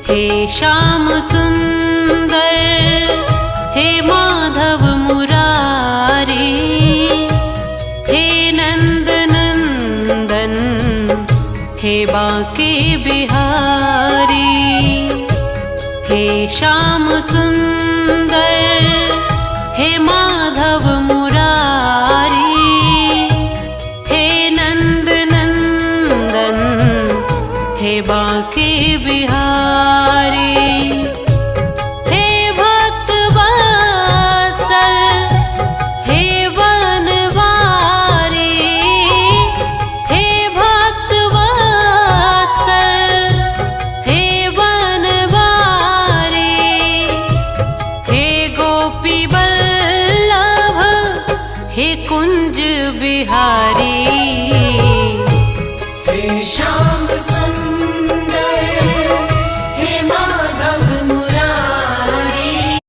हे श्याम सुंदर हे माधव मुरारी, हे नंद नंदन हे बांके बिहारी। हे श्याम सुंदर हे माधव मुरारी, हे नंद नंदन हे बांके बिहारी। हे भक्त वत्सल हे वनवारी, हे भक्त वत्सल हे वनवारी। हे गोपी वल्लभ हे कुंज बिहारी,